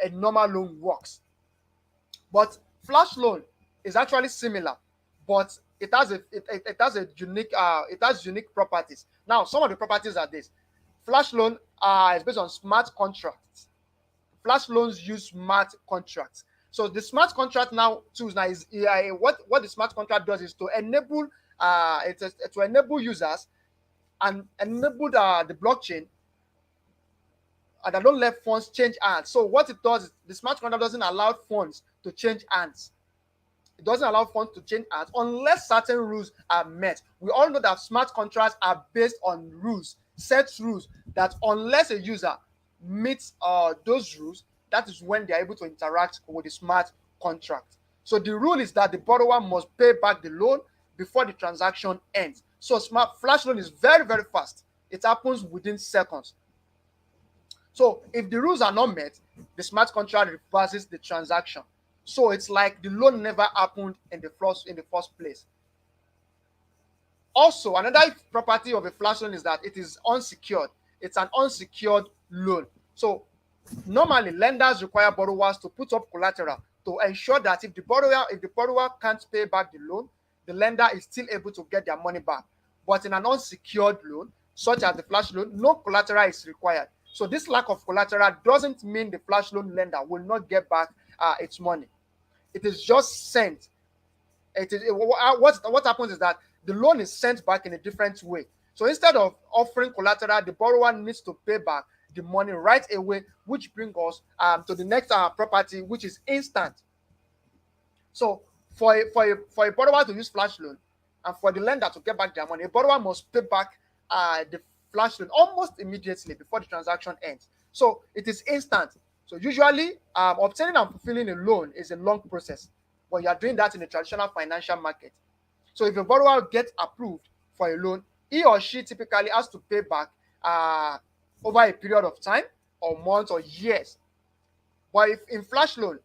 a normal loan works. But flash loan is actually similar, but it has unique properties. Now, some of the properties are this: flash loan is based on smart contracts. Flash loans use smart contracts. So the smart contract is what the smart contract does is to enable users and enable the blockchain that don't let funds change hands. So what it does is the smart contract doesn't allow funds to change hands. It doesn't allow funds to change hands unless certain rules are met. We all know that smart contracts are based on set rules, that unless a user meets those rules, that is when they are able to interact with the smart contract. So the rule is that the borrower must pay back the loan before the transaction ends. So flash loan is very fast. It happens within seconds. So if the rules are not met, the smart contract reverses the transaction. So it's like the loan never happened in the first place. Also, another property of a flash loan is that it is unsecured. It's an unsecured loan. So normally, lenders require borrowers to put up collateral to ensure that if the borrower can't pay back the loan, the lender is still able to get their money back. But in an unsecured loan, such as the flash loan, no collateral is required. So this lack of collateral doesn't mean the flash loan lender will not get back its money. It is just sent. What happens is that the loan is sent back in a different way. So instead of offering collateral, the borrower needs to pay back the money right away, which brings us to the next property, which is instant. So for a borrower to use flash loan and for the lender to get back their money, a borrower must pay back the flash loan almost immediately before the transaction ends. So it is instant. So usually obtaining and fulfilling a loan is a long process, but you are doing that in the traditional financial market. So if a borrower gets approved for a loan, he or she typically has to pay back over a period of time, or months, or years. But if in flash loan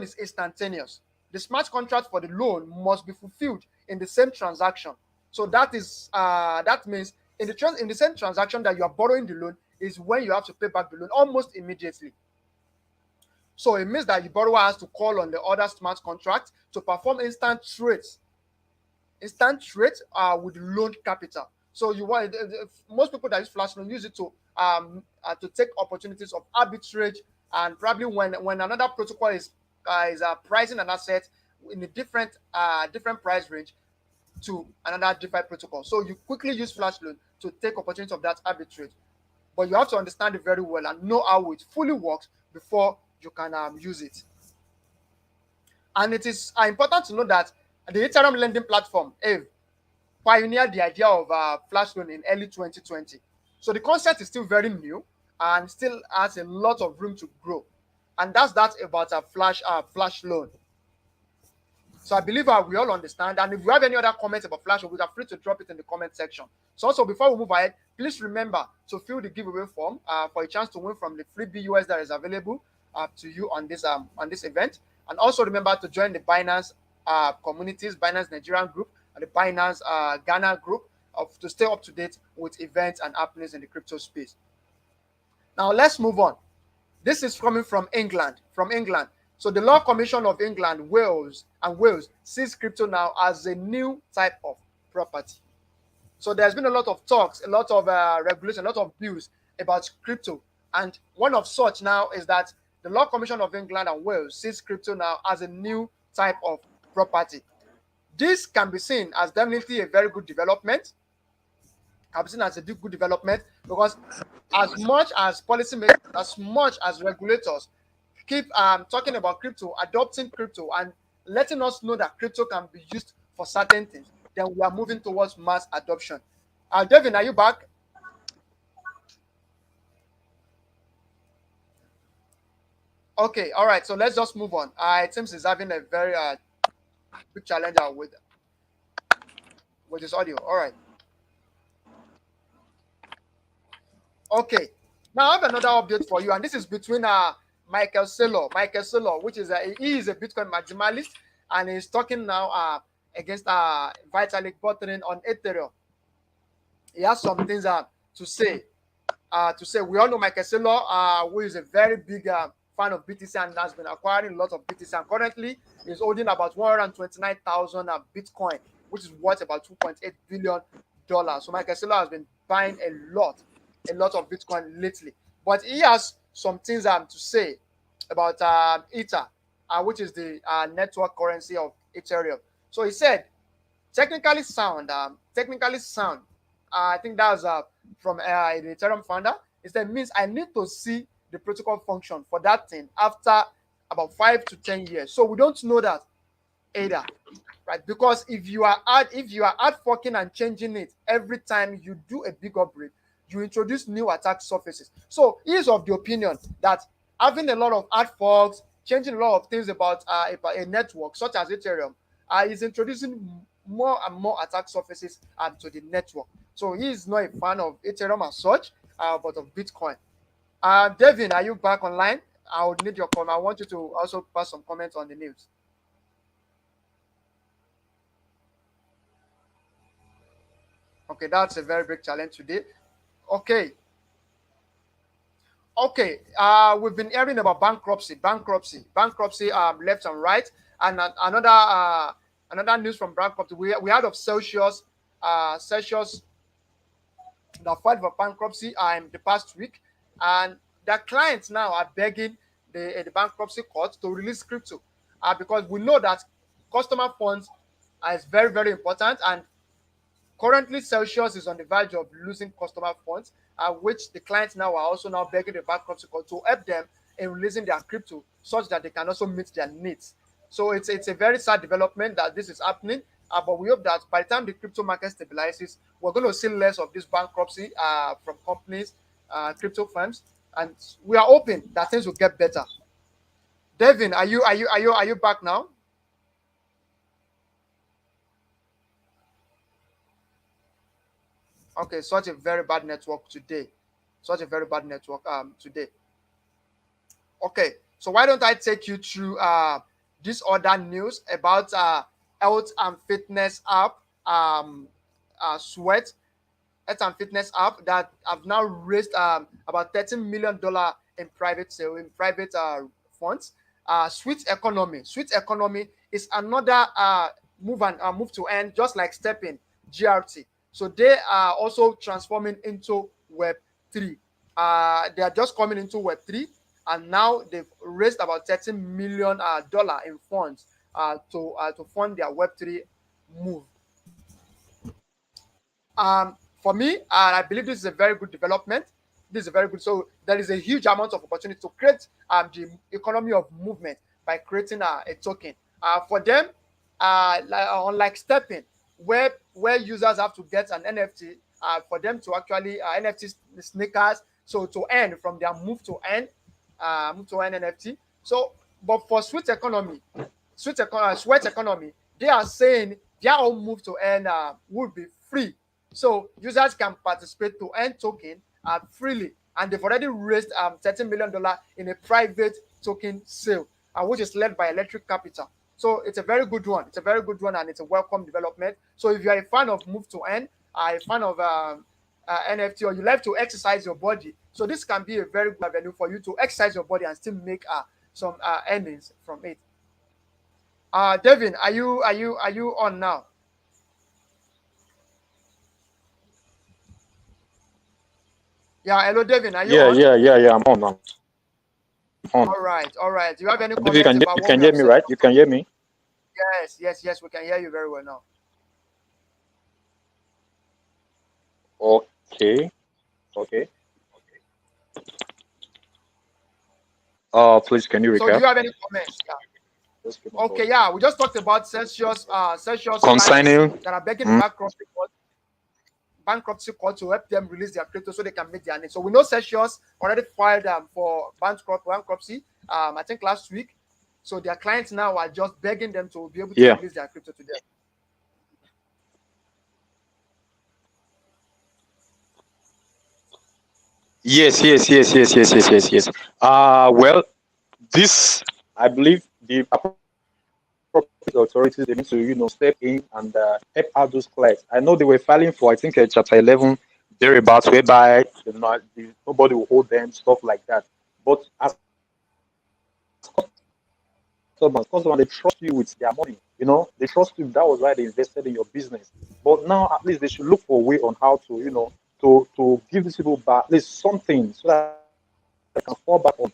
is instantaneous. the smart contract for the loan must be fulfilled in the same transaction. So that means in the same transaction that you are borrowing the loan is when you have to pay back the loan almost immediately. So it means that the borrower has to call on the other smart contract to perform instant trades with loan capital. So you want most people that use flash loan use it to take opportunities of arbitrage, and probably when another protocol is pricing an asset in a different price range to another DeFi protocol. So you quickly use flash loan to take opportunity of that arbitrage, but you have to understand it very well and know how it fully works before you can use it. And it is important to know that the Ethereum lending platform, Eve, pioneered the idea of flash loan in early 2020. So the concept is still very new and still has a lot of room to grow. And that's about a flash loan. So I believe we all understand. And if you have any other comments about flash loan, we are free to drop it in the comment section. So also, before we move ahead, please remember to fill the giveaway form for a chance to win from the free BUS that is available to you on this event. And also remember to join the Binance communities, Binance Nigerian group, and the Binance Ghana group to stay up to date with events and happenings in the crypto space. Now let's move on. This is coming from England. So the Law Commission of England, Wales sees crypto now as a new type of property. So there's been a lot of talks, a lot of regulation, a lot of bills about crypto. And one of such now is that the Law Commission of England and Wales sees crypto now as a new type of property. This can be seen as definitely a very good development. Because as much as policymakers, as much as regulators keep talking about crypto, adopting crypto, and letting us know that crypto can be used for certain things, then we are moving towards mass adoption. Devin, are you back? Okay, all right. So let's just move on. It seems he's having a very big challenge with his audio. All right. Okay. Now I have another update for you, and this is between Michael Saylor, which is he is a Bitcoin maximalist, and he's talking now against Vitalik Buterin on Ethereum. He has some things to say. We all know Michael Saylor, who is a very big fan of BTC and has been acquiring a lot of BTC, and currently is holding about 129,000 Bitcoin, which is worth about $2.8 billion. So Michael Saylor has been buying a lot of Bitcoin lately. But he has some things to say about Ether, which is the network currency of Ethereum. So he said, technically sound. I think that's from the Ethereum founder. He said, means I need to see the protocol function for that thing after about 5 to 10 years. So we don't know that either, right? Because if you are ad forking and changing it every time you do a big upgrade, you introduce new attack surfaces. So he is of the opinion that having a lot of ad forks, changing a lot of things about a network such as Ethereum, is introducing more and more attack surfaces to the network. So he is not a fan of Ethereum as such, but of Bitcoin. Devin, are you back online? I would need your comment. I want you to also pass some comments on the news. Okay, that's a very big challenge today. Okay, we've been hearing about bankruptcy, left and right, and another news from bankruptcy. We heard of Celsius that filed for bankruptcy the past week, and their clients now are begging the bankruptcy court to release crypto because we know that customer funds is very, very important, and currently Celsius is on the verge of losing customer funds, which the clients now are also now begging the bankruptcy court to help them in releasing their crypto such that they can also meet their needs. So it's a very sad development that this is happening, but we hope that by the time the crypto market stabilizes, we're going to see less of this bankruptcy from companies, crypto firms, and we are hoping that things will get better. Devin, are you back now? Okay, such a very bad network today. Okay, so why don't I take you through this other news about health and fitness app, Sweat health and fitness app that have now raised about $13 million in private sale in private funds. Sweet economy. Sweet economy is another move to earn, just like Stepping GRT. So they are also transforming into Web3. They are just coming into Web3, and now they've raised about $13 million in funds to fund their Web3 move. For me, I believe this is a very good development. This is a very good. So there is a huge amount of opportunity to create the economy of movement by creating a token. For them, unlike Stepping, where users have to get an NFT for them to actually NFT sneakers, so to earn from their move to earn NFT. So, but for Sweat economy, they are saying their own move to earn would be free. So users can participate to earn token freely, and they've already raised $13 million in a private token sale, which is led by Electric Capital. So it's a very good one. It's a very good one, and it's a welcome development. So if you are a fan of Move to Earn, a fan of NFT, or you like to exercise your body, so this can be a very good avenue for you to exercise your body and still make some earnings from it. Devin, are you on now? Yeah, hello, Devin. Are you Yeah, on? yeah, yeah, yeah. I'm on. I'm on. All right, all right. Do you have any I believe you comments can, about you what can we hear have me, said right? so You far? can hear me. Yes, yes, yes. We can hear you very well now. Okay, okay. Please, can you So, do recap? you have any comments? Yeah. Just give me a Okay, moment. yeah. We just talked about Celsius clients Consigning. that are begging Mm, bankruptcy court to help them release their crypto so they can make their name. So we know Celsius already filed for bankruptcy. I think last week. So their clients now are just begging them to be able to yeah. release their crypto to them. Yes, yes, yes, yes, yes, yes, yes, yes. Well, this, I believe, the appropriate authorities, they need to, step in and help out those clients. I know they were filing for, I think, Chapter 11 thereabouts, whereby nobody will hold them, stuff like that. But as customers, they trust you with their money. They trust you. That was why they invested in your business. But now, at least, they should look for a way on how to, to give these people back at least something so that they can fall back on.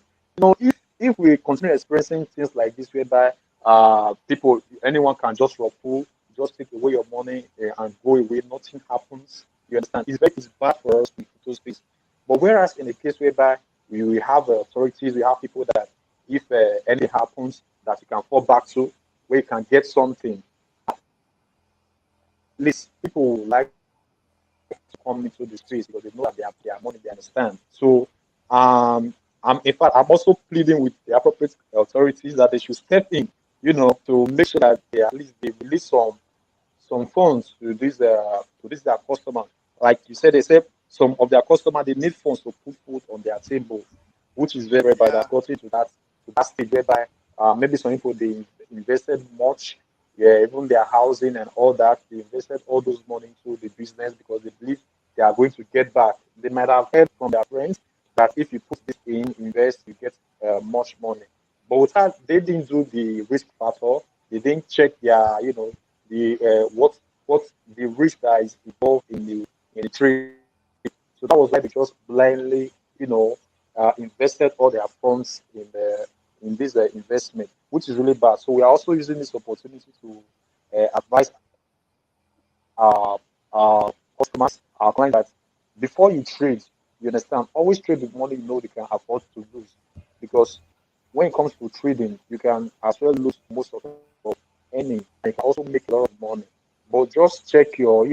If we continue experiencing things like this, whereby anyone can just raffle, just take away your money and go away, nothing happens. You understand? It's bad for us in those space. But whereas in a case whereby we have authorities, we have people that if anything happens, that you can fall back to, where you can get something. At least people would like to come into the space because they know that they have their money, they understand. So, in fact, I'm also pleading with the appropriate authorities that they should step in, to make sure that at least they release some funds to this their customer. Like you said, they said some of their customers they need funds to put food on their table, which is very bad. Yeah, I've gotten to that stage whereby maybe some people they invested much, yeah, even their housing and all that. They invested all those money into the business because they believe they are going to get back. They might have heard from their friends that if you put this in, invest, you get much money. But with that, they didn't do the risk factor. They didn't check their, the what the risk that is involved in the trade. So that was why they just blindly, invested all their funds in this investment, which is really bad. So we are also using this opportunity to advise our, our customers, our clients that before you trade, you understand, always trade with money you know they can afford to lose. Because when it comes to trading, you can as well lose most of your earning. You can also make a lot of money. But just check your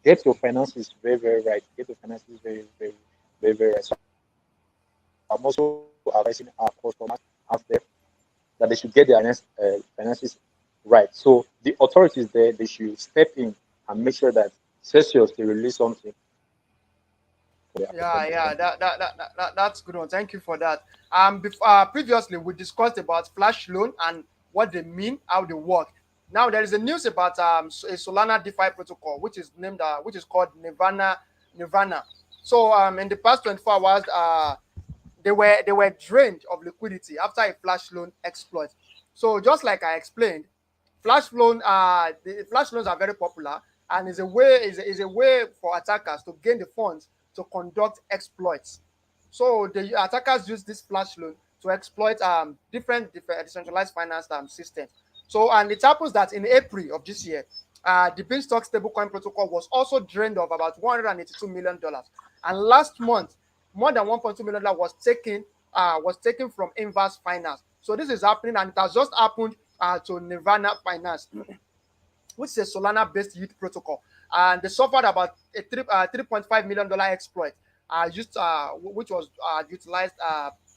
get your finances very, very right. Get your finances very, very, very, very right. So I'm also advising our customers out there that they should get their finances right. So the authorities there, they should step in and make sure that Celsius they release something That's good one. Thank you for that. Previously we discussed about flash loan and what they mean, how they work. Now there is a news about a Solana DeFi protocol which is called Nirvana. So in the past 24 hours, they were drained of liquidity after a flash loan exploit. So just like I explained, the flash loans are very popular and is a way for attackers to gain the funds to conduct exploits. So the attackers use this flash loan to exploit different decentralized finance systems. So and it happens that in April of this year, the Beanstalk stablecoin protocol was also drained of about $182 million, and last month more than $1.2 million was taken from Inverse Finance. So this is happening, and it has just happened to Nirvana Finance, which is a Solana-based yield protocol, and they suffered about a $3.5 million exploit, which was utilized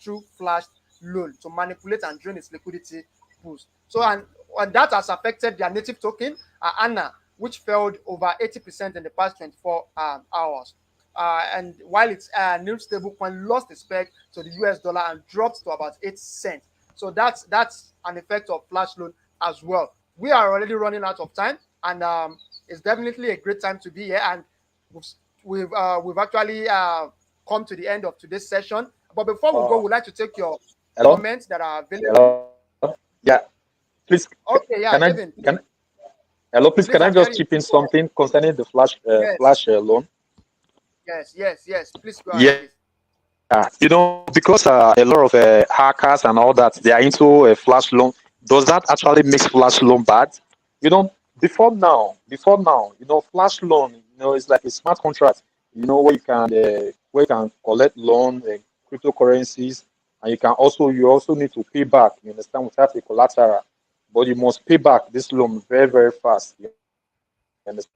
through flash loan to manipulate and drain its liquidity pools. So and that has affected their native token, Anna, which fell over 80% in the past 24 hours. And while its new stablecoin lost its peg to the US dollar and dropped to about 8 cents. So that's an effect of flash loan as well. We are already running out of time, and it's definitely a great time to be here. And we've actually come to the end of today's session. But before we go, we'd like to take your Hello? comments that are available. Hello? Yeah. Please, Okay, yeah, can I David, can hello? Please, please, can I I'm just hearing chip you. in something concerning the Yes, loan? yes. Please go ahead, Yeah. please. Because a lot of hackers and all that, they are into a flash loan. Does that actually make flash loan bad? You know, before now, flash loan, it's like a smart contract. Where you can collect loan, cryptocurrencies, and you also need to pay back. You understand, without a collateral, but you must pay back this loan very very fast. You understand?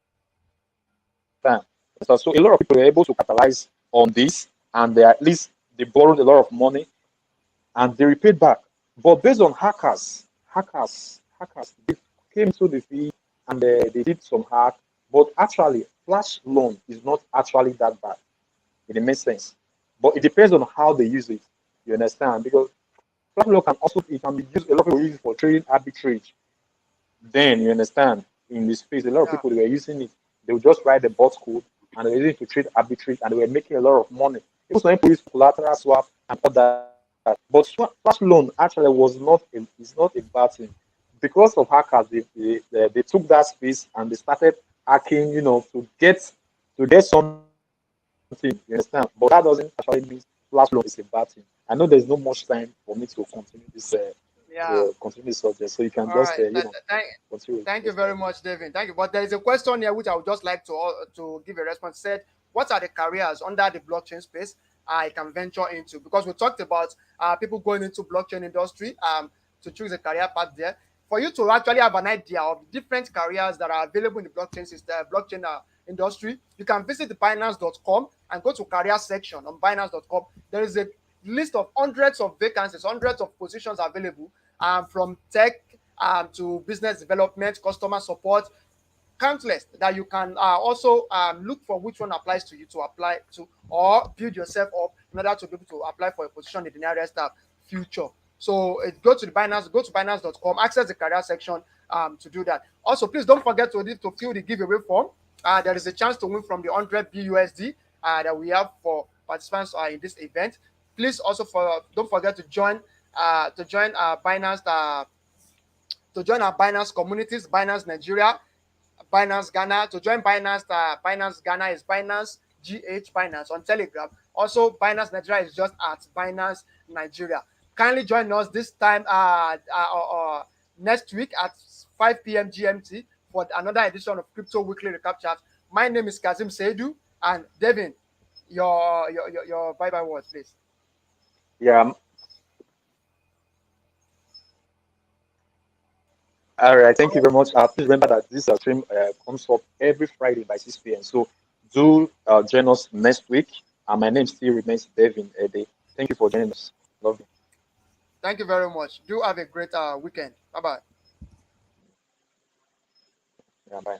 So a lot of people are able to capitalize on this, and they borrowed a lot of money and they repaid back. But based on hackers, they came into the field and they did some hack. But actually, flash loan is not actually that bad. It makes sense. But it depends on how they use it. You understand? Because flash loan can be used. A lot of people use it for trading arbitrage. Then you understand, in this space, a lot of Yeah, people were using it. They would just write the bot code and they were using it to trade arbitrage and they were making a lot of money. Even some people use collateral swap and all that. But flash loan actually is not a bad thing. Because of hackers, they took that space and they started hacking, to get something, you understand? But that doesn't actually mean flash loan is a bad thing. I know there's not much time for me to yeah. continue this subject, so you can All just right. continue Thank you this. very much, David. Thank you. But there is a question here which I would just like to give a response. Said, what are the careers under the blockchain space I can venture into? Because we talked about people going into blockchain industry to choose a career path there. For you to actually have an idea of different careers that are available in the blockchain system, blockchain industry, you can visit the Binance.com and go to career section on Binance.com. There is a list of hundreds of vacancies, hundreds of positions available, from tech to business development, customer support, countless that you can also look for which one applies to you to apply to or build yourself up in order to be able to apply for a position in the nearest future. So go to Binance.com, access the career section to do that. Also, please don't forget to fill the giveaway form. There is a chance to win from the 100 BUSD that we have for participants in this event. Please also don't forget to join our Binance communities, Binance Nigeria, Binance Ghana. To join Binance Ghana is Binance Binance on Telegram. Also, Binance Nigeria is just at Binance Nigeria. Kindly join us this time next week at 5 p.m. GMT for another edition of Crypto Weekly Recap Chat. My name is Kazim Seidu, and Devin, your bye bye words, please. Yeah. All right. Thank you very much. Please remember that this stream comes up every Friday by 6 p.m. So do join us next week. And my name still remains Devin Ede. Thank you for joining us. Love you. Thank you very much. Do have a great weekend. Bye bye. Yeah, bye.